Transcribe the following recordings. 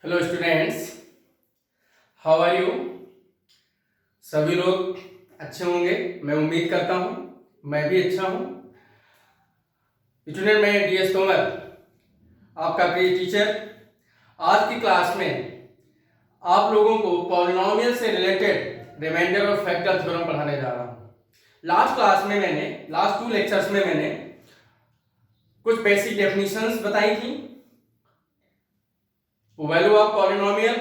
Hello students, how are you. सभी लोग अच्छे होंगे, मैं उम्मीद करता हूँ। मैं भी अच्छा हूँ। स्टूडेंट, मैं DS तोमर, आपका प्रिय टीचर। आज की क्लास में आप लोगों को पॉलिनोमियल से रिलेटेड रिमाइंडर और फैक्टर थ्योरम पढ़ाने जा रहा हूँ। लास्ट 2 लेक्चर्स में मैंने कुछ बेसिक डेफिनेशंस बताई थी। वैल्यू ऑफ पॉलिनोमियल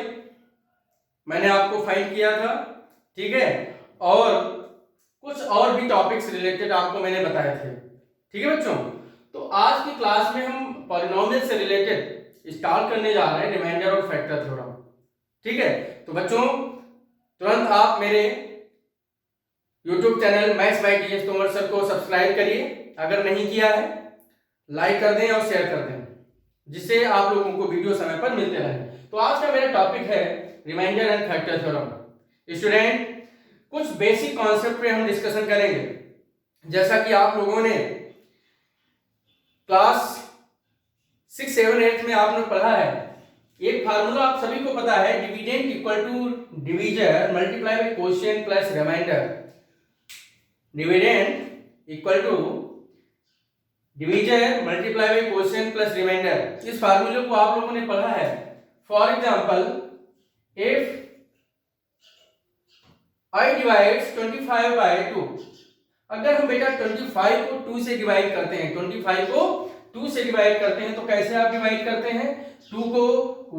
मैंने आपको फाइंड किया था, ठीक है। और कुछ और भी टॉपिक्स रिलेटेड आपको मैंने बताए थे, ठीक है बच्चों। तो आज की क्लास में हम पॉलिनोमियल से रिलेटेड स्टार्ट करने जा रहे हैं रिमाइंडर और फैक्टर थ्योरम, ठीक है। तो बच्चों, तुरंत आप मेरे YouTube channel maths by DS Tomar sir को सब्सक्राइब करिए, अगर नहीं किया है लाइक कर दें और शेयर कर दें, जिससे आप लोगों को वीडियो समय पर मिलते रहे। तो आज का मेरा टॉपिक है remainder and factor theorem. Student, कुछ बेसिक कॉन्सेप्ट पे हम डिस्कशन करेंगे। जैसा कि आप लोगों ने क्लास 6, 7, 8 में आपने पढ़ा है, एक फार्मूला आप सभी को पता है, dividend equal to divisor multiply by coefficient plus remainder. Dividend equal to divisor multiply by coefficient plus remainder. इस फार्मूले को आप लोगों ने पढ़ा है। For example, if I divides 25 by 2, अगर हम बेटा 25 को 2 से डिवाइड करते हैं, 25 को 2 से डिवाइड करते हैं, तो कैसे आप डिवाइड करते हैं? 2 को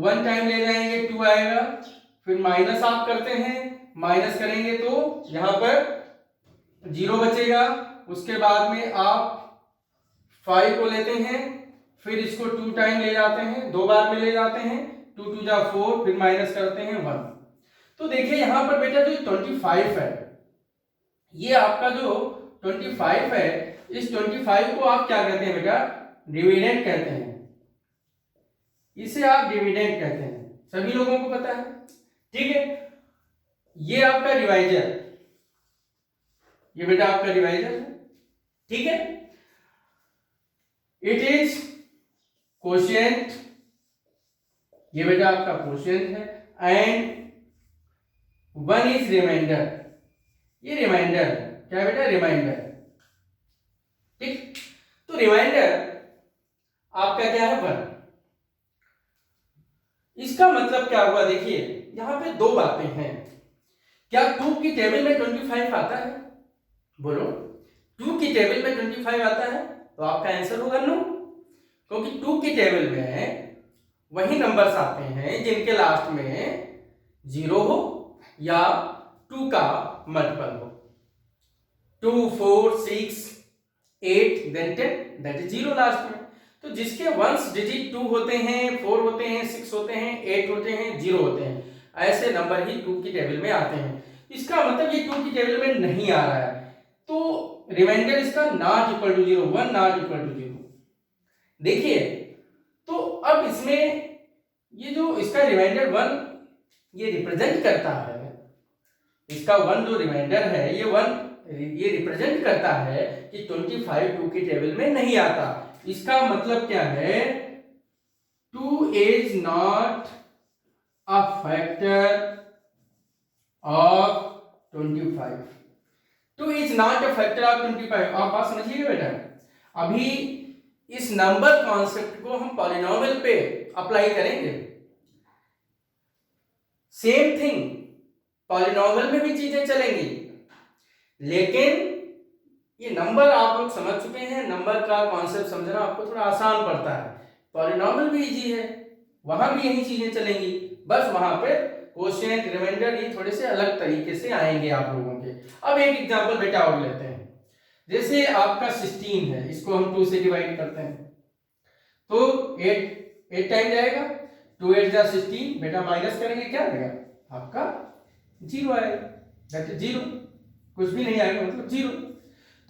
1 टाइम ले जाएंगे, 2 आएगा, फिर माइनस आप करते हैं, माइनस करेंगे तो यहां पर 0 बचेगा। उसके बाद में आप 5 को लेते हैं, फिर इसको 2 टाइम ले जाते हैं, 2 बार में ले जाते हैं, 2 2 जा 4, फिर माइनस करते हैं 1। तो देखिए यहां पर बेटा जो 25 है, ये आपका जो 25 है, इस 25 को आप क्या कहते हैं बेटा? डिविडेंड कहते हैं। इसे आप डिविडेंड कहते हैं, सभी लोगों को पता है, ठीक है। ये आपका डिवाइजर, ये बेटा आपका डिवाइजर है, ठीक है। इट इज कोशिएंट, ये बेटा आपका कोशिएंट है, एंड 1 इज रिमाइंडर, ये रिमाइंडर है। क्या बेटा? रिमाइंडर, ठीक। तो रिमाइंडर आपका क्या है? 1। इसका मतलब क्या हुआ? देखिए यहां पे 2 बातें हैं। क्या 2 की टेबल में 25 आता है? बोलो, 2 की टेबल में 25 आता है? तो आपका आंसर होगा नो, क्योंकि 2 की टेबल में वही नंबर्स आते हैं जिनके लास्ट में 0 हो या 2 का मल्टीपल हो। 2, 4, 6, 8, then 10, that is 0 लास्ट में। तो जिसके वंस डिजिट 2 होते हैं, 4 होते हैं, 6 होते हैं, 8 होते हैं, 0 होते हैं, ऐसे नंबर ही 2 की टेबल में आते हैं। इसका मतलब ये 2 की टेबल में नहीं आ रहा है, तो रिमाइंडर इसका not equal to 0, 1 not equal to 0। देखिए, तो अब इसमें ये जो इसका रिमाइंडर 1 ये रिप्रेजेंट करता है, इसका 1 जो रिमाइंडर है, ये 1 ये रिप्रेजेंट करता है कि 25 2 की टेबल में नहीं आता। इसका मतलब क्या है? 2 is not a factor of 25। 2 is not a factor of 25। आप बात समझिएगा बेटा। अभी इस नंबर कॉन्सेप्ट को हम पॉलिनोमियल पे अप्लाई करेंगे। सेम थिंग पॉलिनोमियल में भी चीजें चलेंगी, लेकिन ये नंबर आप लोग समझ चुके हैं, नंबर का कॉन्सेप्ट समझना आपको थोड़ा आसान पड़ता है। पॉलिनोमियल भी इजी है, वहां भी यही चीजें चलेंगी, बस वहां पे कोशिएंट, रिमाइंडर ये थोड़े से अलग तरीके से आएंगे आप लोगों के। अब एक एग्जांपल बेटा और लेते हैं। जैसे आपका 16 है, इसको हम 2 से डिवाइड करते हैं, तो 8 टाइम जाएगा, 2 8 जा 16, बेटा माइनस करेंगे, क्या आएगा आपका? 0 आएगा, दैट इज 0, कुछ भी नहीं आएगा, मतलब 0।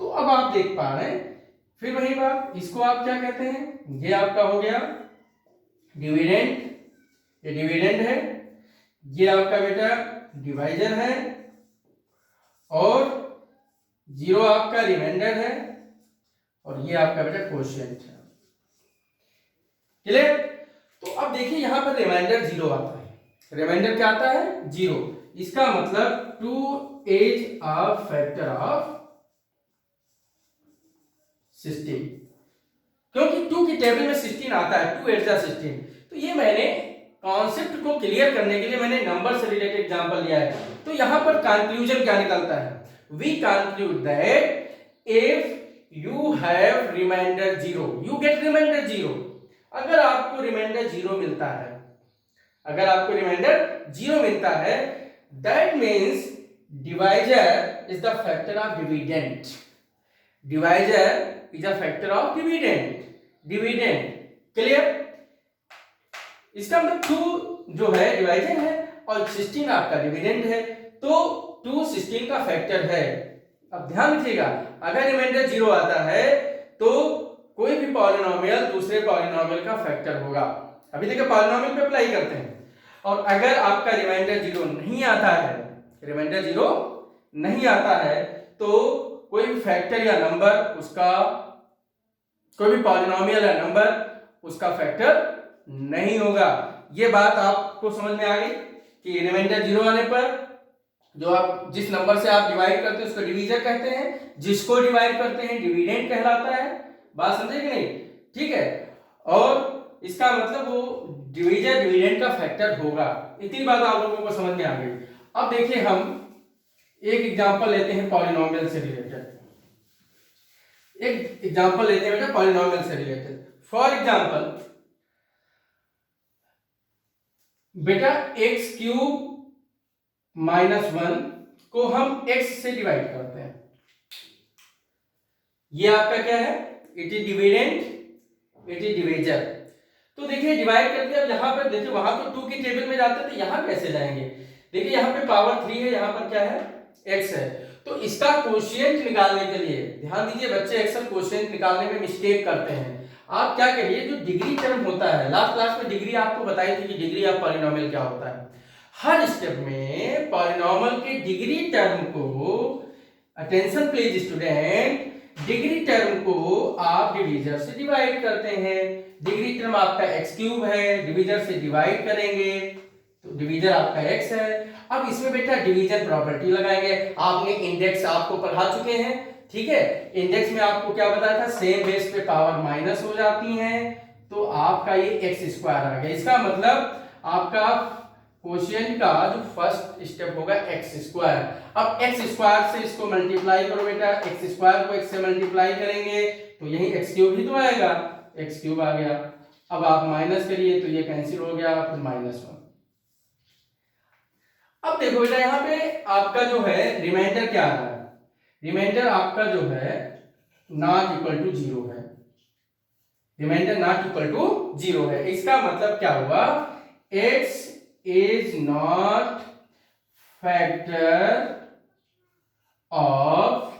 तो अब आप देख पा रहे हैं, फिर वही बात, इसको आप क्या कहते हैं? ये आपका हो गया डिविडेंड, ये डिविडेंड है, ये आपका बेटा डिवाइजर है, और 0 आपका रिमाइंडर है, और ये आपका बेटा कोशिएंट है। क्लियर? तो अब देखिए यहाँ पर रिमाइंडर 0 आता है। रिमाइंडर क्या आता है? 0। इसका मतलब 2 इज अ फैक्टर ऑफ 16, क्योंकि 2 की टेबल में 16 आता है, 2 8 16। तो ये मैंने कॉन्सेप्ट को क्लियर करने के लिए मैंने नंबर से रिलेटेड एग्जांपल लिया है। तो यहां पर कंक्लूजन क्या निकलता है? We conclude that if you have remainder 0 you get remainder 0। अगर आपको रिमाइंडर 0 मिलता है, अगर आपको रिमाइंडर 0 मिलता है, that means divisor is the factor of dividend. Divisor is a factor of dividend. Dividend clear? इसका मतलब 2 जो है डिवाइजर है और 16 आपका डिविडेंड है, तो 2 16 का फैक्टर है। अब ध्यान रखिएगा, अगर रिमाइंडर 0 आता है तो कोई भी पॉलिनोमियल दूसरे पॉलिनोमियल का फैक्टर होगा। अभी देखिए पॉलिनोमियल पे अप्लाई करते हैं। और अगर आपका रिमाइंडर 0 नहीं आता है, रिमाइंडर 0 नहीं आता है, तो कोई भी फैक्टर या नंबर उसका, कोई भी पॉलिनोमियल या नंबर उसका फैक्टर नहीं होगा। ये बात आपको समझ में आ गई कि रिमाइंडर 0 आने पर जो आप जिस नंबर से आप डिवाइड करते हैं उसको डिवीजर कहते हैं, जिसको डिवाइड करते हैं डिविडेंड कहलाता है। बात समझे कि नहीं? ठीक है। और इसका मतलब वो डिवीजर डिविडेंड का फैक्टर होगा। इतनी बात आप लोगों को समझ में आ गई। अब देखिए हम एक एग्जांपल लेते हैं पॉलिनोमियल से रिलेटेड। एक एग्जांपल लेते हैं बेटा पॉलिनोमियल से रिलेटेड। फॉर एग्जांपल बेटा x क्यूब -1 को हम x से डिवाइड करते हैं। ये आपका क्या है? It is dividend, it is divisor. तो देखिए डिवाइड कर दिया। अब यहां पर देखिए वहां तो 2 की टेबल में जाते थे, यहां कैसे जाएंगे? देखिए यहां पे पावर 3 है, यहां पर क्या है? x है। तो इसका कोशिएंट निकालने के लिए ध्यान दीजिए, बच्चे अक्सर कोशिएंट निकालने में मिस्टेक करते हैं। आप क्या करिए, जो डिग्री टर्म होता है, लास्ट क्लास में डिग्री आपको बताई थी कि डिग्री ऑफ पॉलिनोमियल क्या होता है। हर स्टेप में पॉलिनोमियल के डिग्री टर्म को, attention please student, degree term को आप डिवीजर से डिवाइड करते हैं। डिग्री टर्म आपका x क्यूब है, डिवीजर से डिवाइड करेंगे तो डिवीजर आपका x है। अब इसमें बेटा डिवीजन प्रॉपर्टी लगाएंगे। आपने इंडेक्स आपको पढ़ा चुके हैं, ठीक है? इंडेक्स में आपको क्या बताया था? सेम बेस पे पावर माइनस हो जाती है, तो आपका ये एक्स स्क्वायर आ गया। इसका मतलब आपका कोशिएंट का जो फर्स्ट स्टेप होगा एक्स स्क्वायर। अब एक्स स्क्वायर से इसको मल्टीप्लाई करो बेटा, एक्स स्क्वायर को एक्स से मल्टीप्लाई करेंगे तो यही एक्स क्यूब ही तो आएगा, एक्स क्यूब आ गया। अब आप माइनस करिए तो ये कैंसिल हो गया, फिर -1। अब देखो बेटा यहाँ पे आपका जो है रिमाइंडर क्या आ रहा है? रिमाइंडर आपका जो है नॉट इक्वल टू 0 है। रिमाइंडर नॉट इक्वल टू 0 है। इसका मतलब क्या हुआ? x is not factor of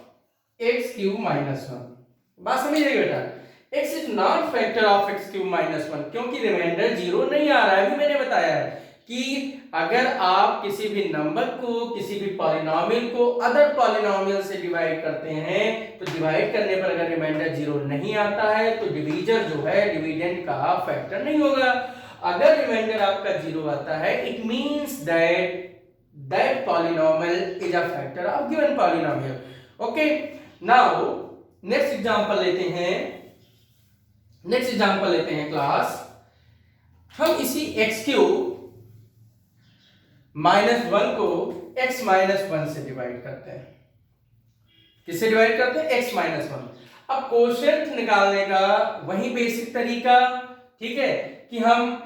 x cube -1। बात समझिए बेटा, x is not factor of x cube -1 क्योंकि रिमाइंडर 0 नहीं आ रहा है। अभी मैंने बताया है कि अगर आप किसी भी नंबर को, किसी भी पॉलिनोमियल को अदर पॉलिनोमियल से डिवाइड करते हैं तो डिवाइड करने पर अगर रिमाइंडर 0 नहीं आता है तो डिवीजर जो है डिविडेंड का फैक्टर नहीं होगा। अगर रिमाइंडर आपका 0 आता है it means that polynomial is a factor of given polynomial. Okay, now next example लेते हैं। नेक्स्ट एग्जांपल लेते हैं क्लास। हम इसी x क्यूब -1 को x -1 से डिवाइड करते हैं। किससे डिवाइड करते हैं? x -1। अब कोशेंट निकालने का वही बेसिक तरीका, ठीक है, कि हम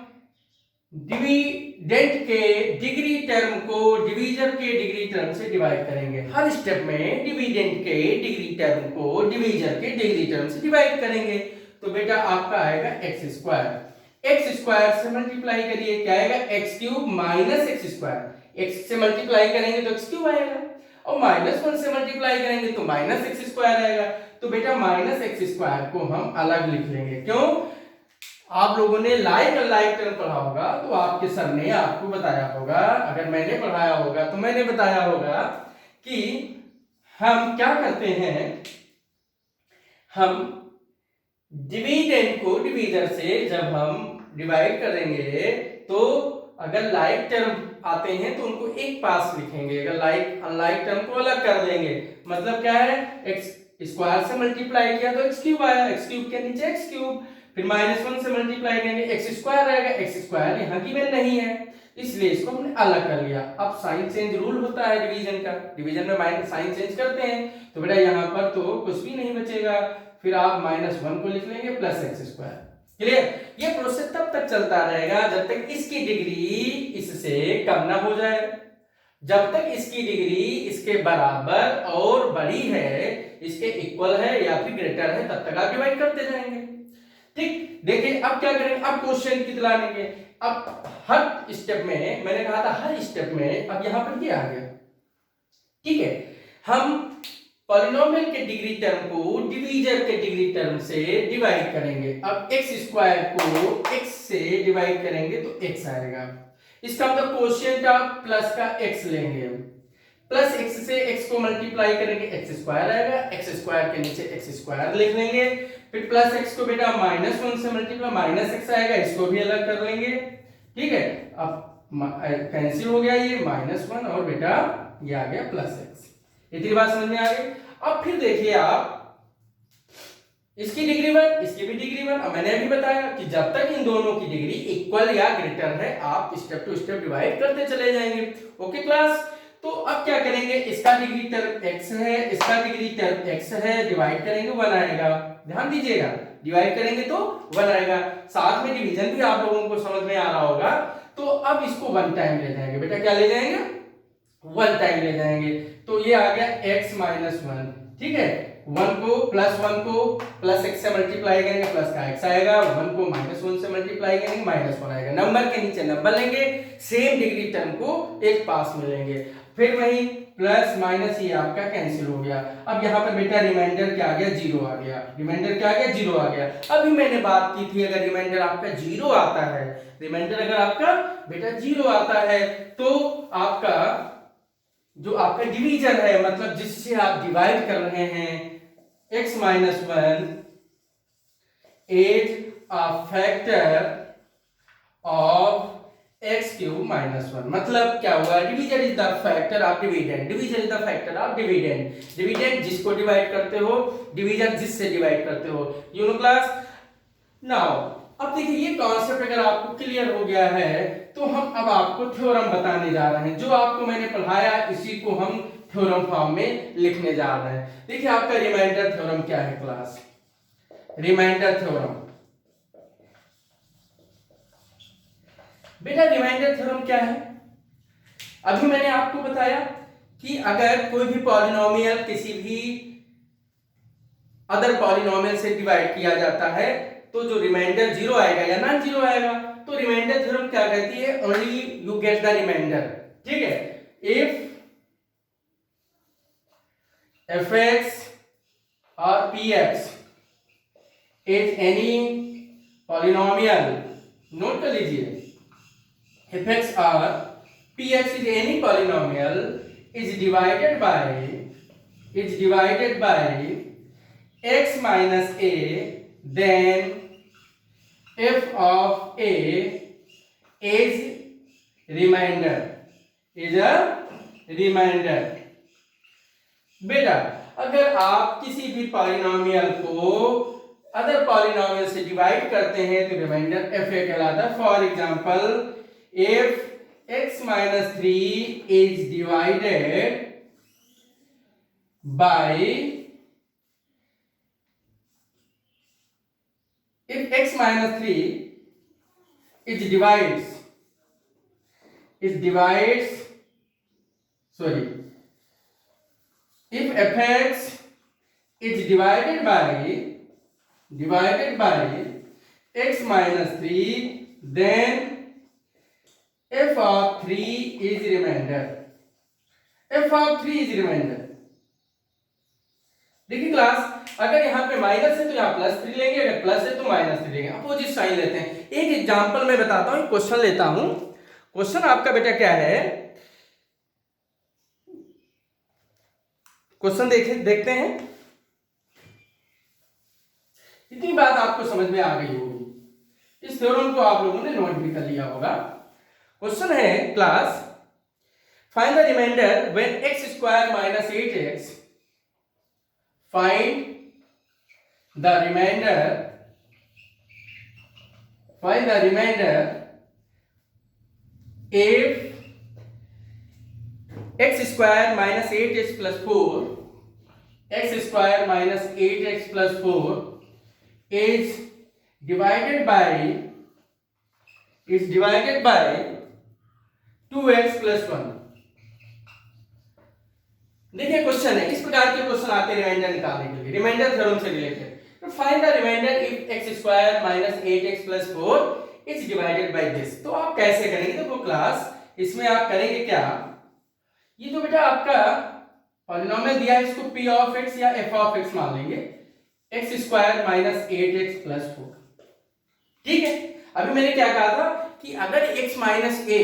डिविडेंड के डिग्री टर्म को डिवीजर के डिग्री टर्म से डिवाइड करेंगे। हर स्टेप में डिविडेंड के डिग्री टर्म को डिवीजर के डिग्री टर्म से डिवाइड करेंगे। तो बेटा आपका आएगा एक्स स्क्वायर। एक्स स्क्वायर से मल्टीप्लाई करिए, क्या आएगा? X cube minus x square. X से मल्टीप्लाई करेंगे तो एक्स क्यूब आएगा, और -1 से मल्टीप्लाई करेंगे तो माइनस एक्स स्क्वायर आएगा। तो बेटा माइनस एक्स स्क्वायर को हम अलग लिख लेंगे। क्यों? आप लोगों ने लाइक अनलाइक टर्म पढ़ा होगा तो आपके सर ने आपको बताया होगा, अगर मैंने पढ़ाया होगा तो मैंने बताया होगा कि हम क्या करते हैं, हम डिविडेंड को डिवीजर से जब हम डिवाइड करेंगे तो अगर लाइक टर्म आते हैं तो उनको एक पास लिखेंगे, अगर लाइक अनलाइक टर्म को अलग कर देंगे। मतलब क्या है, एक्स स्क्वायर से मल्टीप्लाई किया तो एक्स क्यूब आया, एक्स क्यूब के नीचे एक्स क्यूब, फिर -1 से मल्टीप्लाई करेंगे एक्स स्क्वायर रहेगा, एक्स स्क्वायर यहाँ की वैल्यू नहीं है इसलिए इसको हमने अलग कर लिया। अब साइन चेंज रूल होता है डिवीजन का, डिवीजन में माइनस साइन चेंज करते हैं तो बेटा यहाँ पर तो कुछ भी नहीं बचेगा, फिर आप -1 को लिख लेंगे प्लस एक्स स्क्वायर। क्लियर? ये प्रोसेस तब तक चलता रहेगा जब तक इसकी डिग्री इससे कम ना हो जाए। जब तक इसकी डिग्री इसके बराबर और बड़ी है, इसके इक्वल है या फिर ग्रेटर है, तब तक आप डिवाइड करते जाएंगे। ठीक, देखिए अब क्या करेंगे, अब क्वेश्चन कितना लेंगे। अब हर स्टेप में, मैंने कहा था हर स्टेप में, अब यहां पर क्या आ गया, ठीक है, हम पॉलिनोमियल के डिग्री टर्म को डिवीजर के डिग्री टर्म से डिवाइड करेंगे। अब एक्स स्क्वायर को एक्स से डिवाइड करेंगे तो एक्स आएगा, इसका मतलब क्वोशिएंट आप प्लस का एक्स लेंगे, प्लस एक्स से एक्स को मल्टीप्लाई करेंगे एक्स स्क्वायर आएगा, एक्स स्क्वायर के नीचे एक्स स्क्वायर लिख लेंगे, फिर प्लस एक्स को बेटा -1 से मल्टीप्लाई माइनस एक्स आएगा, इसको भी अलग कर लेंगे। ठीक है, अब कैंसिल हो गया ये -1 और बेटा ये आ गया प्लस एक्स। इतनी बात समझ में आ गई। अब फिर देखिए आप, इसकी डिग्री 1, इसकी भी डिग्री 1। अब मैंने अभी बताया कि जब तक इन दोनों की डिग्री इक्वल या ग्रेटर है आप स्टेप टू स्टेप डिवाइड करते चले जाएंगे। ओके क्लास, तो अब क्या करेंगे, इसका डिग्री टर्म x है, इसका डिग्री टर्म x है, डिवाइड करेंगे 1 आएगा। ध्यान दीजिएगा, डिवाइड करेंगे तो 1 आएगा। साथ में डिवीजन भी आप लोगों को समझ में आ रहा होगा। तो अब इसको 1 टाइम ले जाएंगे, बेटा क्या ले जाएंगे, 1 टाइम ले जाएंगे। तो ये आ गया x - 1। ठीक है, 1 को प्लस x से मल्टीप्लाई करेंगे, प्लस का x आएगा, 1 को -1 से मल्टीप्लाई करेंगे, -1 आएगा। नंबर के नीचे नंबर लेंगे, सेम डिग्री टर्म को एक पास में लेंगे, फिर वही प्लस माइनस ये आपका कैंसिल हो गया। अब यहाँ पर बेटा रिमाइंडर क्या आ गया, 0 आ गया। रिमाइंडर क्या आ गया, 0 आ गया। अभी मैंने बात की थी, अगर रिमाइंडर आपका 0 आता है, रिमाइंडर अगर आपका बेटा 0 आता है तो आपका जो आपका डिवीजन है, मतलब जिससे आप डिवाइड कर रहे हैं, x - 1 is a factor of x cube -1। मतलब क्या हुआ, division is the factor of dividend, division is the factor of dividend. Dividend जिसको डिवाइड करते हो, डिवीजन जिससे डिवाइड करते हो। यू नो क्लास, नाउ अब देखिए ये कॉन्सेप्ट अगर आपको क्लियर हो गया है तो हम अब आपको थ्योरम बताने जा रहे हैं। जो आपको मैंने पढ़ाया इसी को हम थ्योरम फॉर्म में लिखने जा रहे हैं। देखिए आपका रिमाइंडर थ्योरम क्या है क्लास, रिमाइंडर थ्योरम। बेटा रिमाइंडर थ्योरम क्या है, अभी मैंने आपको बताया कि अगर कोई भी पॉलिनोमियल किसी भी अदर पॉलिनोमियल से डिवाइड किया जाता है तो जो रिमाइंडर 0 आएगा या नॉन 0 आएगा। तो रिमाइंडर थ्योरम क्या कहती है, only you get the remainder. ठीक है, if fx or px is any polynomial, note कर लीजिए, fx or px is any polynomial is divided by x minus a, then f of a is remainder, is a remainder। बेटा अगर आप किसी भी polynomial को अदर पॉलिनोमियल से divide करते हैं तो रिमाइंडर fa कहलाता है। For example, if x - 3 is divided by, if x - 3 it divides, sorry, if fx is divided by x - 3, then f of 3 is remainder, f of 3 is remainder। देखिए class, अगर यहाँ पे minus है तो यहाँ +3 लेंगे, अगर प्लस है तो -3 लेंगे, अपोजिट साइन लेते हैं। एक एग्जांपल मैं बताता हूँ, क्वेश्चन लेता हूं। क्वेश्चन आपका बेटा क्या है, क्वेश्चन देखते हैं। इतनी बात आपको समझ में आ गई होगी। इस थ्योरम को आप लोगों ने नोट भी कर लिया होगा। क्वेश्चन है class, find the remainder when x square minus 8x, find the remainder if x square minus 8x plus 4, x square minus 8x plus 4 is divided by 2x plus 1। देखिए क्वेश्चन है, इस प्रकार के क्वेश्चन आते हैं reminder निकालने के लिए, रिमाइंडर थ्योरम से रिलेटेड। तो find the remainder if x square minus 8x plus 4 is divided by this. तो आप कैसे करेंगे? देखो क्लास, इसमें आप करेंगे क्या, ये जो बेटा आपका पॉलिनोमियल दिया है इसको p ऑफ x या f ऑफ x मान लेंगे, x square minus 8x plus 4। ठीक है, अभी मैंने क्या कहा था कि अगर x माइनस a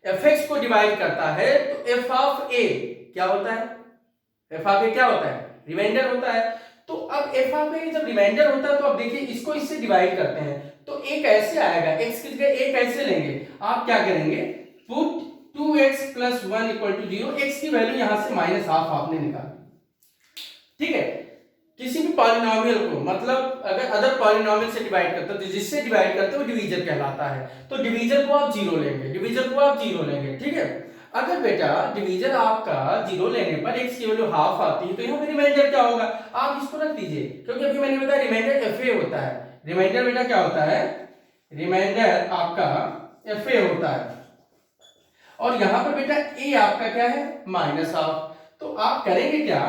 fx को डिवाइड करता है तो f ऑफ a क्या होता है? f ऑफ a क्या होता है? रिमाइंडर होता है। तो अब f ऑफ a जब रिमाइंडर होता है तो अब देखिए इसको इससे डिवाइड करते हैं तो a कैसे आएगा, x की जगह a कैसे लेंगे? आप क्या करेंगे, put 2x plus 1 equal to 0, x की वैल्यू यहां से माइनस हाफ आपने निकाली। ठीक है, किसी भी पॉलिनोमियल को, मतलब अगर अदर पॉलिनोमियल से डिवाइड करते हो तो जिससे डिवाइड करते हो वो डिवीजर कहलाता है। तो डिवीजर को आप जीरो लेंगे, ठीक है। अगर बेटा डिवीजर आपका जीरो लेने पर x की वैल्यू हाफ आती है तो यहाँ पे रिमाइंडर क्या होगा, आप इसको रख दीजिए, क्योंकि अभी मैंने बताया रिमाइंडर fa होता है। रिमाइंडर बेटा क्या होता है? रिमाइंडर आपका fa होता है, और यहां पर बेटा a आपका क्या है? Minus half. तो आप करेंगे क्या,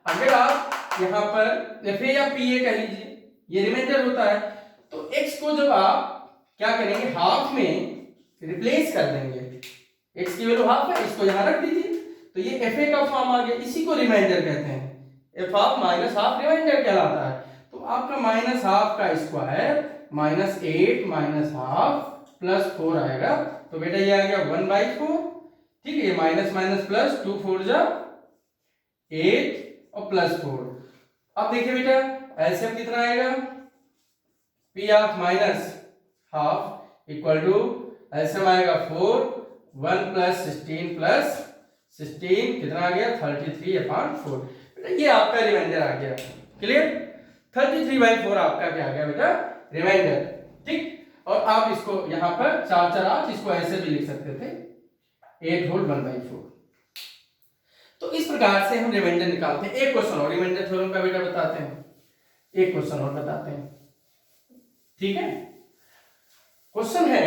अगर आप यहां पर fa या pa कह लीजिए, ये रिमाइंडर होता है, तो x को जब आप क्या करेंगे, हाफ में रिप्लेस कर देंगे, x की वैल्यू हाफ है, इसको यहां रख दीजिए, तो ये fa का फॉर्म आ गया, इसी को रिमाइंडर कहते हैं। f of minus half remainder कहलाता है। तो आपका माइनस हाफ का square minus 8 minus half plus 4 आएगा, तो बेटा ये आ गया 1/4। ठीक है, ये माइनस माइनस प्लस 2 4 जा 8 और प्लस 4। अब देखिए बेटा एलसीएम कितना आएगा, p of minus half equal to LCM आएगा 4, 1 प्लस 16 कितना आ गया 33/4। बेटा ये आपका रिमाइंडर आ गया। क्लियर, 33/4 आपका क्या आ गया बेटा, रिमाइंडर। ठीक, और आप इसको यहां पर 4 4 8 इसको ऐसे भी लिख सकते थे, 8 होल 1/4। तो इस प्रकार से हम रिमाइंडर निकालते हैं। एक क्वेश्चन और रिमाइंडर थ्योरम का बेटा बताते हैं, एक क्वेश्चन और बताते हैं। ठीक है, क्वेश्चन है,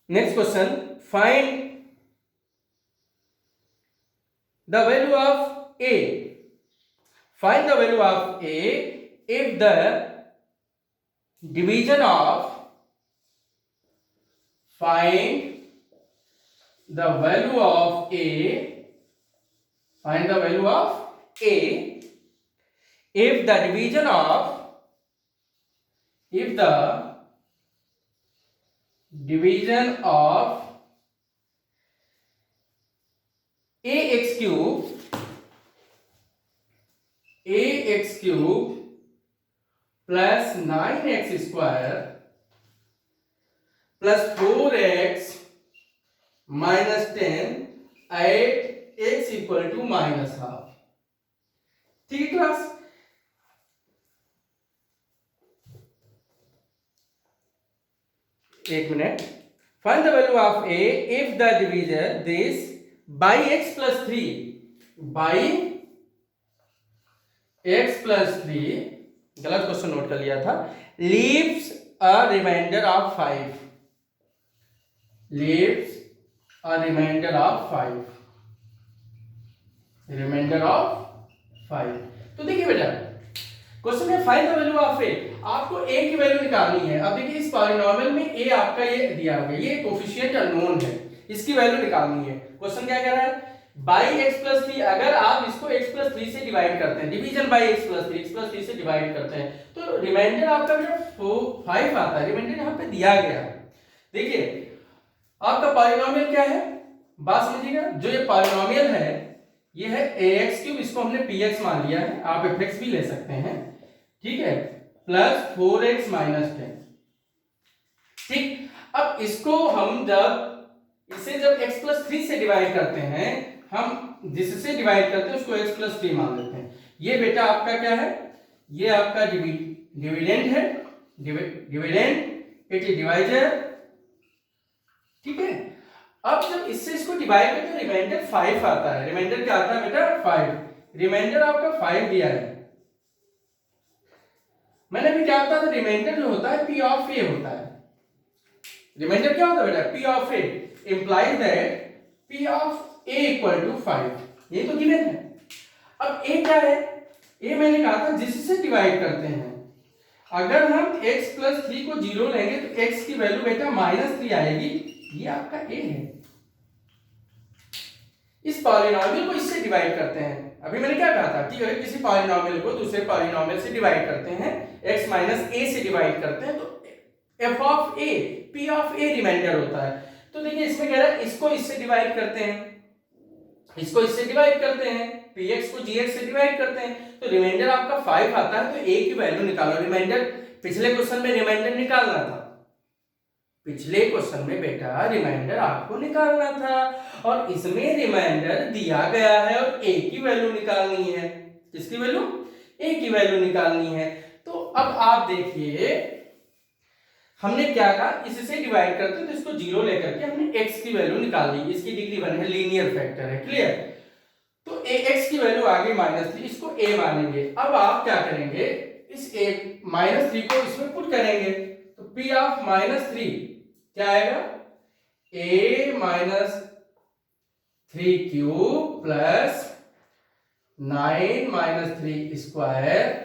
next question, find the value of a, find the value of a if the division of, find the value of a, find the value of a if the division of, if the division of ax cube plus 9x square plus 4x minus 10 at x equal to minus half। ठीक है class, एक minute. Find the value of a if the divisor this by x plus 3, by x plus 3, गलत question note कर लिया था, leaves a remainder of 5, leaves a remainder of 5, remainder of 5। तो देखिए बेटा क्वेश्चन है find the value of a, आपको a की वैल्यू निकालनी है। अब देखिए इस पॉलिनोमियल में a आपका ये दिया हुआ है, ये कोफिशिएंट अननोन है, इसकी वैल्यू निकालनी है। क्वेश्चन क्या कह रहा है, बाई x प्लस 3, अगर आप इसको x प्लस 3 से डिवाइड करते हैं, डिवीजन बाई x प्लस 3 से डिवाइड करते हैं, तो रिमाइंडर आपका बेटा 5 आता है। रिमाइंडर यहाँ पे दिया गया है। देखिए आपका पॉलिनोमियल क्या है, बात समझिएगा, जो ये पॉलिनोमियल है ये है ax क्यूब, इसको हमने px मान लिया है, आप fx भी ले सकते हैं, ठीक है, प्लस 4x माइनस 10। ठीक, अब इसको हम जब x प्लस 3 से डिवाइड करते हैं, हम जिससे डिवाइड करते हैं उसको x प्लस 3 मान लेते हैं। ये बेटा आपका क्या है, ये आपका डिविडेंड है, डिविडेंड, इट इज डिवाइजर, ठीक है। अब जब इससे इसको डिवाइड करते हैं रिमाइंडर 5 आता है। रिमाइंडर क्या आता है बेटा, 5। रिमाइंडर आपका 5 दिया है। मैंने भी क्या होता है, रिमाइंडर जो होता है p ऑफ a होता है। रिमाइंडर क्या होता है बेटा, p of a implies that p of a equal to 5। ये तो गिवन है। अब a क्या है, a मैंने कहा था जिससे डिवाइड करते हैं। अगर हम x प्लस 3 को 0 लेंगे तो x की वैल्यू बेटा -3 आएगी। ये आपका a है। इस पॉलिनॉमियल को इससे डिवाइड करते हैं। अभी मैंने क्या कहा था कि अगर किसी पॉलिनॉमियल को दूसरे पॉलिनॉमियल से डिवाइड करते हैं, x माइनस a से डिवाइड करते हैं, तो f of a, p of a remainder होता है। तो देखिए इसमें कह रहा है इसको इससे डिवाइड करते हैं, इसको इससे डिवाइड करते हैं, px को gx से डिवाइड करते हैं, तो रिमाइंडर आपका 5 आता है। तो a की वैल्यू निकालो। रिमाइंडर पिछले क्वेश्चन में रिमाइंडर निकालना था, पिछले क्वेश्चन में बेटा रिमाइंडर आपको निकालना था, और इसमें रिमाइंडर दिया गया है और a की वैल्यू निकालनी है। किसकी वैल्यू, a की वैल्यू निकालनी है। तो अब आप देखिए हमने क्या कहा, इससे डिवाइड करते हैं तो इसको 0 लेकर के हमने x की वैल्यू निकाल ली। इसकी डिग्री 1 है, लीनियर फैक्टर है, क्लियर। तो x की वैल्यू आ गई -3, इसको a मानेंगे। अब आप क्या करेंगे, इस -3 को इसमें पुट करेंगे, तो p ऑफ -3 क्या आएगा, a minus 3 cube plus 9 minus 3 square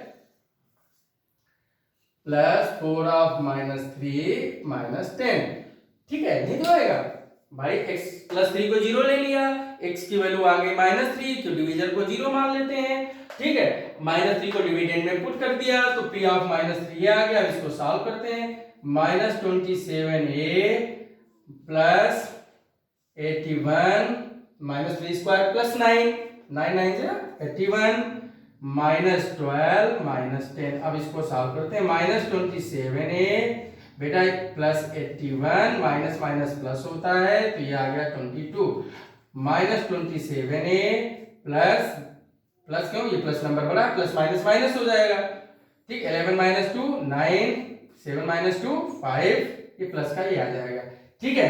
plus 4 of -3 minus 10। ठीक है, नहीं तो आएगा भाई। x प्लस 3 को 0 ले लिया, x की वैल्यू आ गई -3, तो डिवीजर को 0 मान लेते हैं। ठीक है, -3 को डिविडेंड में पुट कर दिया तो p ऑफ -3 आ गया। इसको सॉल्व करते हैं, -27a प्लस 81 -3 स्क्वायर प्लस 9, 9 9 से 81 -12 -10। अब इसको सॉल्व करते हैं, -27a बेटा प्लस 81 माइनस माइनस प्लस होता है, तो ये आ गया 22 -27a प्लस प्लस क्यों, ये प्लस नंबर बड़ा, प्लस माइनस माइनस हो जाएगा। ठीक, 11 - 2 9, 7 - 2 5, ये प्लस का ये आ जाएगा। ठीक है,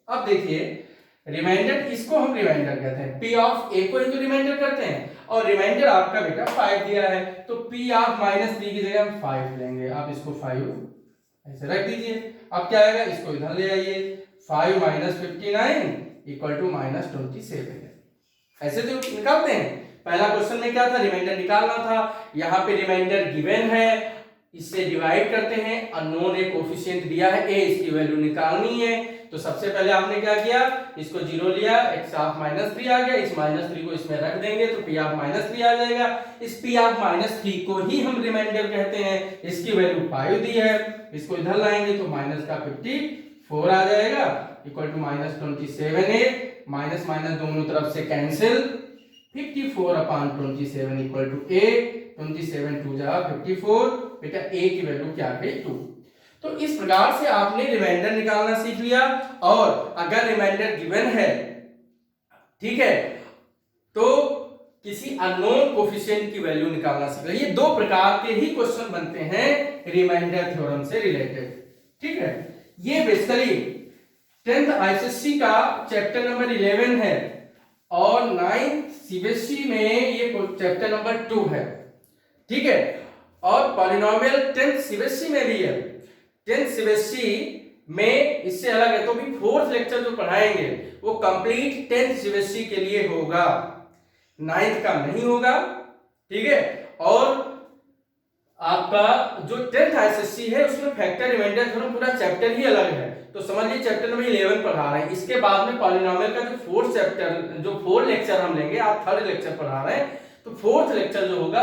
अब देखिए रिमाइंडर, इसको हम रिमाइंडर कहते हैं। p ऑफ a को इनको रिमाइंडर करते हैं, और रिमाइंडर आपका बेटा 5 दिया है, तो p ऑफ -3 की जगह हम 5 लेंगे। आप इसको 5 ऐसे रख दीजिए। अब क्या आएगा, इसको इधर ले आइए, 5 - 59 इक्वल टू -27 है। ऐसे तो निकालते हैं। पहला क्वेश्चन में क्या था, रिमाइंडर निकालना था, यहाँ पे रिमाइंडर गिवन है, इससे डिवाइड करते हैं, अननोन एक कोफिशिएंट दिया है a, इसकी वैल्यू निकालनी है। तो सबसे पहले आपने क्या किया, इसको 0 लिया, x ऑफ -3 आ गया, इस -3 को इसमें रख देंगे तो p ऑफ -3 आ जाएगा। इस p ऑफ -3 को ही हम रिमाइंडर कहते हैं। इसकी वैल्यू 5 दी है, इसको इधर लाएंगे तो माइनस का 54 आ जाएगा, equal to -27a, minus minus दोनों तरफ से कैंसिल, 54/27 इक्वल टू a, 27 2 जा 54, बेटा a की वैल्यू क्या आ गई 2। तो इस प्रकार से आपने रिमाइंडर निकालना सीख लिया। और अगर रिमाइंडर गिवन है, ठीक है, तो किसी अननोन कोफिशिएंट की वैल्यू निकालना सीख लिया। ये दो प्रकार के ही क्वेश्चन बनते हैं रिमाइंडर थ्योरम से रिलेटेड। ठीक है, ये बेसिकली 10th आईसीएससी का चैप्टर नंबर 11 है, और 9th सीबीएसई में ये चैप्टर नंबर 2 है। ठीक है, और पॉलिनोमियल 10th सीबीएसई में भी है। 10th सीबीएसई में इससे अलग है, तो भी 4th लेक्चर जो पढ़ाएंगे वो कंप्लीट 10th सीबीएसई के लिए होगा, 9th का नहीं होगा। ठीक है, और आपका जो 10th आईसीएसई है उसमें फैक्टर रिमाइंडर थ्योरम पूरा चैप्टर ही अलग है। तो समझिए चैप्टर नंबर 11 पढ़ा रहे हैं, इसके बाद में पॉलिनोमियल का जो 4th चैप्टर, जो 4 लेक्चर हम लेंगे, आप 3rd लेक्चर पढ़ा रहे हैं, तो 4th लेक्चर जो होगा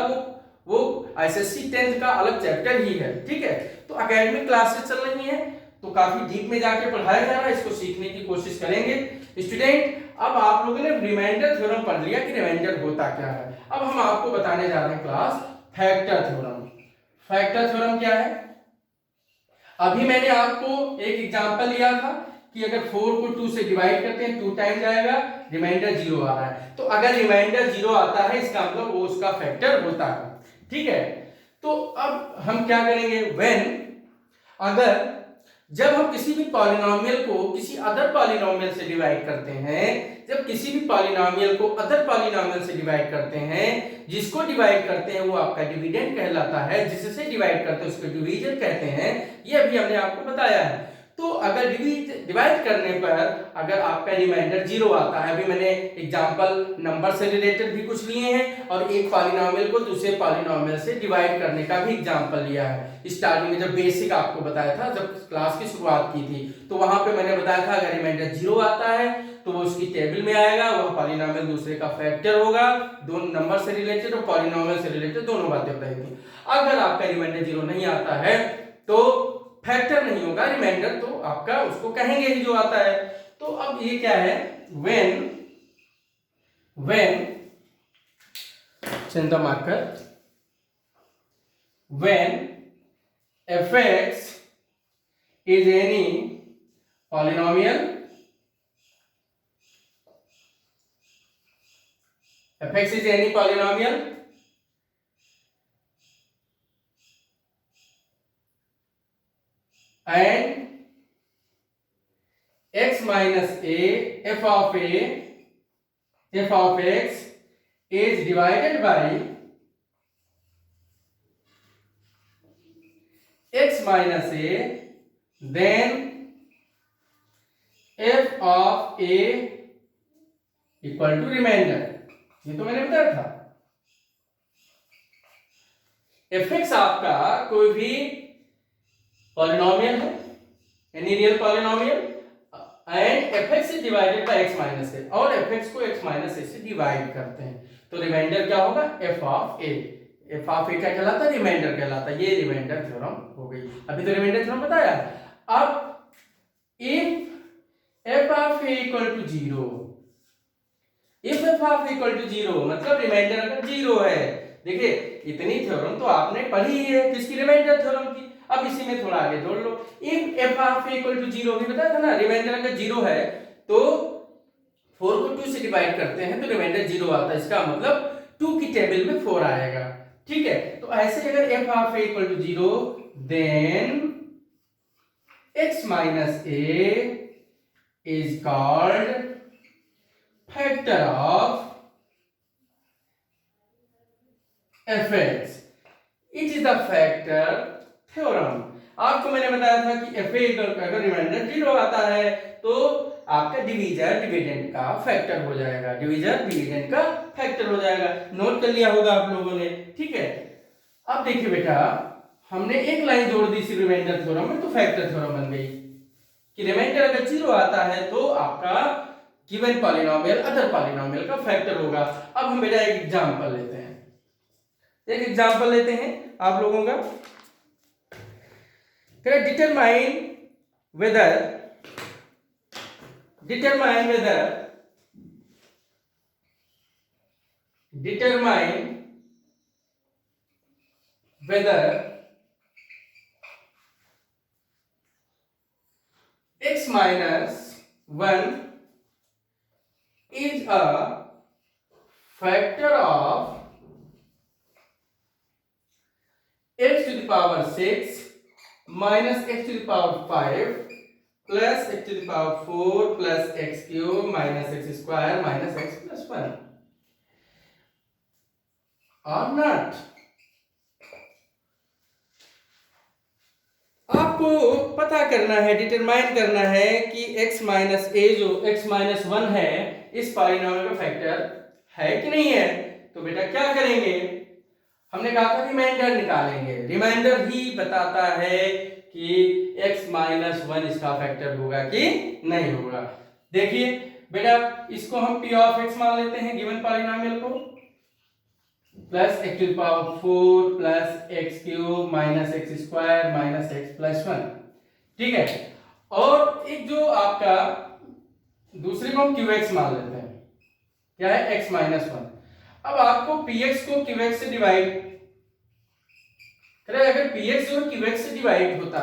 वो आईसीएसई 10th का अलग चैप्टर ही है। ठीक है, तो एकेडमिक क्लासेस चल रही हैं, तो काफी डीप में जाके पढ़ाया जा रहा है, इसको सीखने की कोशिश करेंगे स्टूडेंट। अब आप लोगों ने रिमाइंडर थ्योरम पढ़ लिया कि रिमाइंडर होता क्या है। अब हम आपको बताने जा रहे हैं class factor theorem. Factor theorem क्या है? अभी मैंने आपको एक एग्जांपल लिया था कि अगर 4 को 2 से डिवाइड करते हैं 2 टाइम्स आएगा, रिमाइंडर 0 आ रहा है। तो अगर रिमाइंडर 0 आता है इसका मतलब वो उसका फैक्टर होता है, ठीक है। तो अब हम क्या करेंगे, अगर जब हम किसी भी पॉलिनोमियल को किसी अदर पॉलिनोमियल से डिवाइड करते हैं, जब किसी भी पॉलिनोमियल को अदर पॉलिनोमियल से डिवाइड करते हैं, जिसको डिवाइड करते हैं वो आपका डिविडेंड कहलाता है, जिससे डिवाइड करते हैं उसको डिवीजन कहते हैं। ये अभी हमने आपको बताया है। तो अगर डिवाइड करने पर अगर आपका रिमाइंडर 0 आता है, अभी मैंने एग्जांपल नंबर से रिलेटेड भी कुछ लिए हैं और एक पॉलिनोमियल को दूसरे पॉलिनोमियल से डिवाइड करने का भी एग्जांपल लिया है। स्टार्टिंग में जब बेसिक आपको बताया था, जब क्लास की शुरुआत की थी, तो वहां पे मैंने बताया था अगर रिमाइंडर 0 आता है तो वो उसकी टेबल में आएगा, वह पॉलिनोमियल दूसरे का फैक्टर होगा। दोनों नंबर से रिलेटेड और पॉलिनोमियल से रिलेटेड दोनों बातें बताई थी। अगर आपका रिमाइंडर 0 नहीं आता है तो फैक्टर नहीं होगा रिमाइंडर, तो आपका उसको कहेंगे ही जो आता है। तो अब ये क्या है, when send the marker, when fx is any polynomial, fx is any polynomial and x minus a, f of x is divided by x minus a, then f of a equal to remainder। ये तो मैंने बताया था। fx आपका कोई भी polynomial है, any real polynomial, and fx is divided by x minus a, और fx को x minus a से डिवाइड करते हैं, तो रिमाइंडर क्या होगा, f of a। f of a क्या कहलाता है, रिमाइंडर कहलाता है। ये रिमाइंडर थ्योरम हो गई। अभी तो रिमाइंडर थ्योरम बताया। अब if f of a equal to 0, if f of a equal to 0 मतलब रिमाइंडर अगर 0 है, देखिए इतनी थ्योरम तो आपने पढ़ी ही है, किसकी, रिमाइंडर थ्योरम की। अब इसी में थोड़ा आगे जोड़ लो, if f of a equal to 0 भी बताया था ना, रिमाइंडर अगर 0 है तो 4 को 2 से डिवाइड करते हैं तो रिमाइंडर 0 आता है, इसका मतलब 2 की टेबल में 4 आएगा, ठीक है। तो ऐसे अगर f of a equal to 0 then x minus a is called factor of fx, it is the factor theorem. आपको मैंने बताया था कि fa अगर रिमाइंडर 0 आता है तो आपका डिवीजर डिविडेंड का फैक्टर हो जाएगा, डिवीजर डिविडेंड का फैक्टर हो जाएगा। नोट कर लिया होगा आप लोगों ने, ठीक है। अब देखिए बेटा, हमने एक लाइन जोड़ दी इसी रिमाइंडर थ्योरम में तो फैक्टर थ्योरम बन गई कि रिमाइंडर अगर 0 आता है तो आपका गिवन पॉलिनोमियल अदर पॉलिनोमियल का फैक्टर होगा। अब हम बेटा एक एग्जांपल लेते हैं, एक एग्जांपल लेते हैं आप लोगों का। determine whether x minus 1 is a factor of x to the power 6 minus x to the power 5 plus x to the power 4 plus x cube minus x square minus x plus 1 or not। आपको पता करना है, determine करना है कि x minus a जो x minus 1 है इस पॉलिनोमियल का फैक्टर है कि नहीं है। तो बेटा क्या करेंगे, हमने कहा था रिमाइंडर निकालेंगे, रिमाइंडर ही बताता है कि x माइनस 1 इसका फैक्टर होगा कि नहीं होगा। देखिए बेटा, इसको हम p ऑफ x मान लेते हैं गिवन पॉलिनोमियल को, plus x to the power 4 plus x cube minus x square minus x plus 1, ठीक है। और एक जो आपका दूसरे को हम QX मान लेते हैं, क्या है x माइनस 1। अब आपको PX को QX से डिवाइड करें, अगर PX जो QX से डिवाइड होता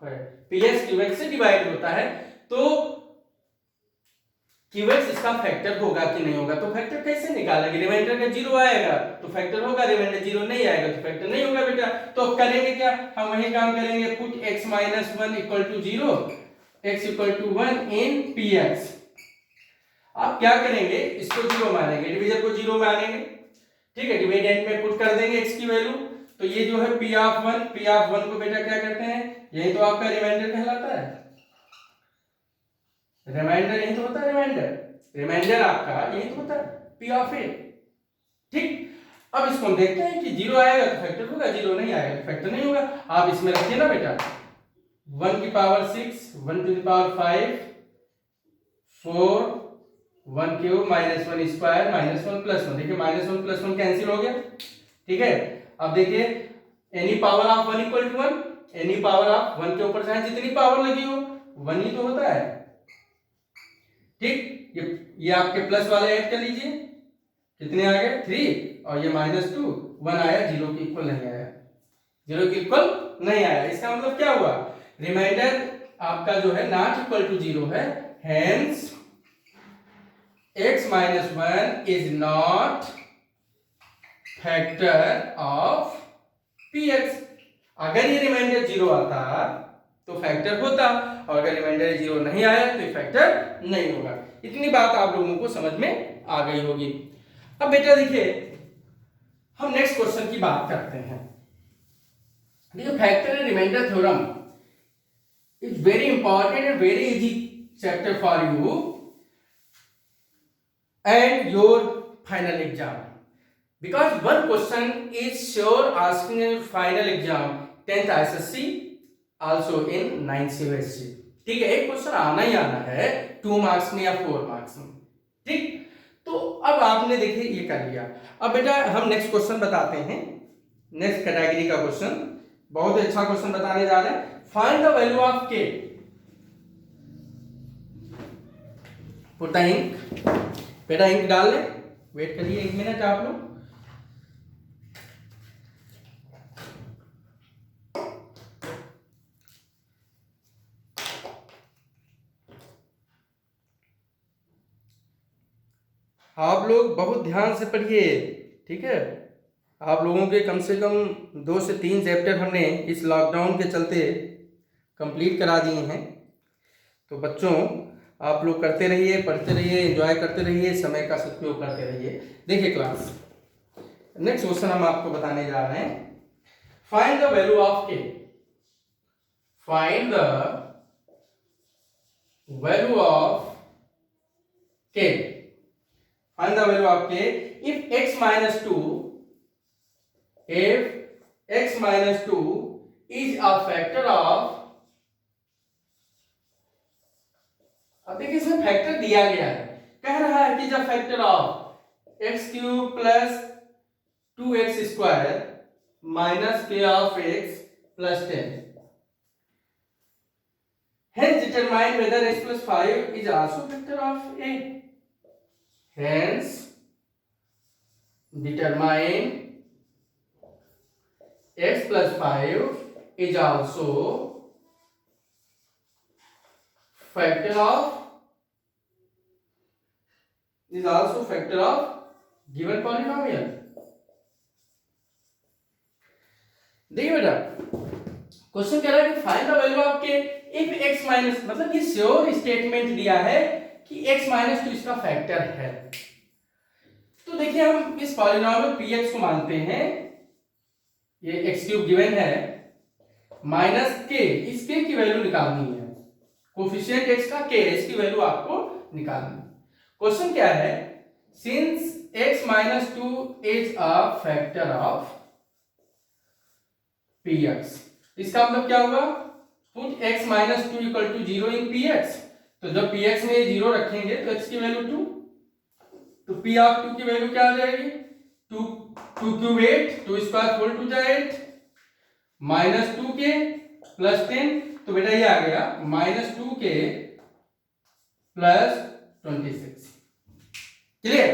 है, PX QX से डिवाइड होता है तो QX इसका फैक्टर होगा कि नहीं होगा, तो फैक्टर कैसे निकालेंगे, रिमाइंडर का 0 आएगा तो फैक्टर होगा, रिमाइंडर 0 नहीं आएगा तो फैक्टर नहीं होगा बेटा। तो अब करेंगे क्या, हम वही काम करेंगे, put x minus 1 equal to 0, x equal to 1 in PX। आप क्या करेंगे, इसको 0 मानेंगे, डिवीजन को 0 मानेंगे, ठीक है, डिविडेंड में पुट कर देंगे x की वैल्यू। तो ये जो है P ऑफ 1 को बेटा क्या कहते हैं, यही तो आपका रिमाइंडर कहलाता है, रिमाइंडर यही तो होता है, रिमाइंडर आपका यही तो होता है P ऑफ A, ठीक। अब इसको हम देखते हैं कि 0 आएगा तो फैक्टर होगा, 0 नहीं आएगा तो फैक्टर नहीं होगा। आप इसमें रखिए ना बेटा 1 की power 6, 1 to the power 5, 4, 1 cube minus 1 square minus 1 plus 1। देखिए माइनस 1 प्लस 1 कैंसिल हो गया, ठीक है। अब देखिए any power of 1 equal to 1, any power of 1 के ऊपर चाहे जितनी पावर लगी हो 1 ही तो होता है, ठीक। ये आपके प्लस वाले ऐड कर लीजिए, कितने आ गए 3, और ये माइनस 2, 1 आया, 0 के इक्वल नहीं आया, 0 के इक्वल नहीं आया। इसका मतलब क्या हुआ, रिमाइंडर आपका जो है नॉट इक्वल टू 0 है, hence x minus 1 is not factor of PX। अगर ये रिमाइंडर 0 आता तो फैक्टर होता, और अगर रिमाइंडर 0 नहीं आया तो फैक्टर नहीं होगा। इतनी बात आप लोगों को समझ में आ गई होगी। अब बेटा देखिए हम नेक्स्ट क्वेश्चन की बात करते हैं। देखिए factor and remainder theorem is very important and very easy chapter for you and your final exam, because one question is sure asking in final exam 10th ISSC also in 9th CBSE, ठीक है। एक question आना ही आना है 2 marks में या 4 marks में, ठीक। तो अब आपने देखिए ये कर लिया। अब बेटा हम नेक्स्ट क्वेश्चन बताते हैं, नेक्स्ट कैटेगरी का क्वेश्चन, बहुत अच्छा क्वेश्चन बताने जा रहे हैं। Find the value of k, put the ink, बेटा इंक डाल ले, वेट करिए 1 मिनट आप लोग। आप लोग बहुत ध्यान से पढ़िए, ठीक है। आप लोगों के कम से कम 2 से 3 चैप्टर हमने इस लॉकडाउन के चलते कंप्लीट करा दिए हैं। तो बच्चों आप लोग करते रहिए, पढ़ते रहिए, एंजॉय करते रहिए, समय का सदुपयोग करते रहिए। देखिए क्लास नेक्स्ट क्वेश्चन हम आपको बताने जा रहे हैं, find the value of k, find the value of k, find the value of k if x minus 2, if x minus 2 is a factor of, अब देखिए इसमें फैक्टर दिया गया है, कह रहा है कि जब factor of x cube plus 2x square minus k of x plus 10, hence determine whether x plus 5 is also factor of a, hence determine x plus 5 is also factor of, is also factor of given polynomial। देखिए बेटा question कह रहा है कि find the value of k if x minus, मतलब ये sure statement दिया है कि x माइनस 2 इसका फैक्टर है। तो देखिए हम इस पॉलिनॉमियल px को मानते हैं, ये x क्यूब गिवन है माइनस k, इस k की वैल्यू निकालनी है, कोफिशिएंट x का k, इसकी वैल्यू आपको निकालनी है। क्वेश्चन क्या है, since x minus 2 is a factor of px, इसका मतलब क्या होगा, put x minus 2 equal to 0 in px। तो जब px में 0 रखेंगे तो x की वैल्यू 2, तो p ऑफ 2 की वैल्यू क्या आ जाएगी, 2 cube 8, 2 square whole to 8 minus 2k plus 10, तो बेटा ये आ गया -2k + 26। क्लियर?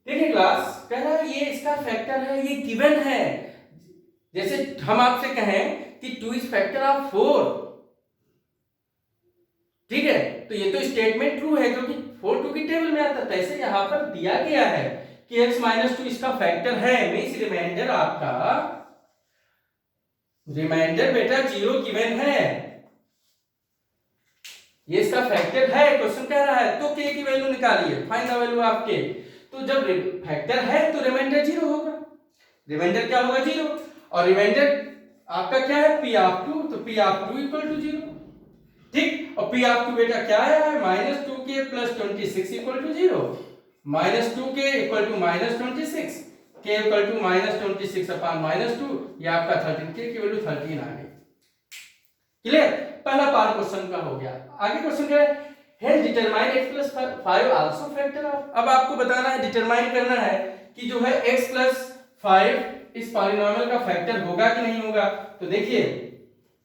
देखिए क्लास, कह रहा है ये इसका फैक्टर है, ये गिवन है। जैसे हम आपसे कहें कि 2 इज फैक्टर ऑफ 4, ठीक है, तो ये तो स्टेटमेंट ट्रू है क्योंकि 4 2 की टेबल में आता है। तैसे यहां पर दिया गया है कि x - 2 इसका फैक्टर है, मींस रिमाइंडर आपका, रिमाइंडर बेटा 0 गिवन है, ये इसका फैक्टर है। क्वेश्चन कह रहा है तो k की वैल्यू निकालिए, find the value of k। तो जब फैक्टर है तो रिमाइंडर 0 होगा, रिमाइंडर क्या होगा 0, और रिमाइंडर आपका क्या है p(2), तो p(2) = 0, ठीक। और p(2) बेटा क्या है -2k + 26 = 0, -2k = -26, k = -26/-2, ये आपका 13k की वैल्यू 13 आ गई। क्लियर? पहला पार्ट क्वेश्चन का हो गया। आगे क्वेश्चन क्या है, hence determine x + 5 also factor of. अब आपको बताना है, डिटरमाइन करना है कि जो है x + 5 इस पॉलिनोमियल का फैक्टर होगा कि नहीं होगा। तो देखिए,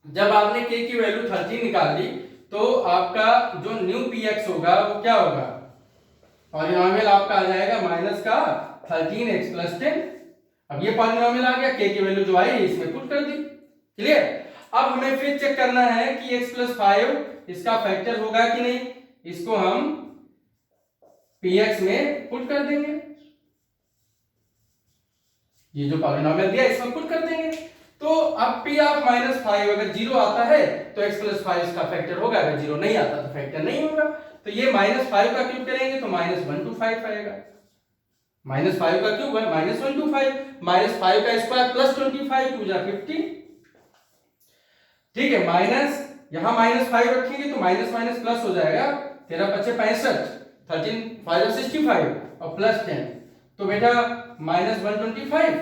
जब आपने k की वैल्यू 13 निकाल ली तो आपका जो न्यू px होगा वो क्या होगा, पॉलिनोमियल आपका आ जाएगा -13x + 10। अब ये पॉलिनोमियल आ गया, k की वैल्यू जो आई इसमें पुट कर दी। क्लियर? अब हमें फिर चेक करना है कि x + 5 इसका फैक्टर होगा कि नहीं, इसको हम px में पुट कर देंगे, ये जो पॉलिनोमियल दिया इसमें पुट कर देंगे। तो अब p ऑफ -5 अगर 0 आता है तो x + 5 इसका फैक्टर होगा, अगर 0 नहीं आता तो फैक्टर नहीं होगा। तो ये -5 का क्यूब करेंगे तो -125 आएगा, -5 का क्यूब है -125, -5 का स्क्वायर + 25 2 = 50, ठीक है। माइनस यहां -5 रखेंगे तो माइनस माइनस प्लस हो जाएगा, 13 × 5 = 65, 13 5 = 65 और +10, तो बेटा -125,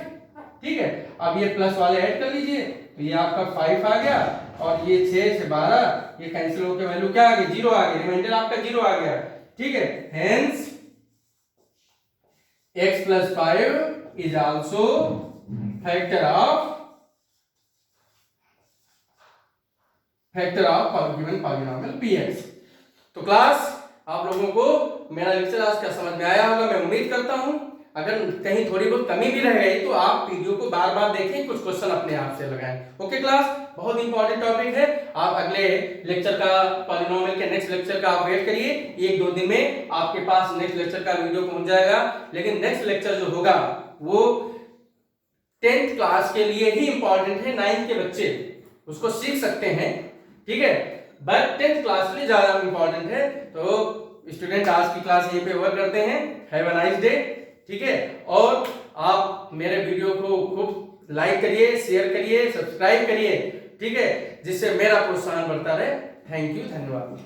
ठीक है। अब ये प्लस वाले ऐड कर लीजिए तो ये आपका 5 आ गया, और ये 6 से 12 ये कैंसिल होकर वैल्यू क्या आ गई, 0 आ गई, रिमाइंडर आपका 0 आ गया, ठीक है। Hence x + 5 is also factor of given polynomial px। तो क्लास, आप लोगों को मेरा लेक्चर आज का समझ में आया होगा, मैं उम्मीद करता हूं। अगर कहीं थोड़ी बहुत कमी भी रह गई तो आप वीडियो को बार बार देखें, कुछ क्वेश्चन अपने आप से लगाएं। ओके क्लास, बहुत इंपॉर्टेंट टॉपिक है। आप अगले लेक्चर का, पॉलिनोमियल के नेक्स्ट लेक्चर का आप वेट करिए, 1-2 दिन में आपके पास नेक्स्ट लेक्चर का वीडियो पहुंच जाएगा। लेकिन नेक्स्ट लेक्चर जो होगा वो 10th क्लास के लिए ही इंपॉर्टेंट है, 9th के बच्चे उसको सीख सकते हैं, ठीक है, बट 10th क्लास के लिए ज्यादा इंपॉर्टेंट है। तो स्टूडेंट, आज की क्लास यहीं पे ओवर करते हैं। हैव अ नाइस डे, ठीक है। और आप मेरे वीडियो को खूब लाइक करिए, शेयर करिए, सब्सक्राइब करिए, ठीक है, जिससे मेरा प्रोत्साहन बढ़ता रहे। थैंक यू, धन्यवाद।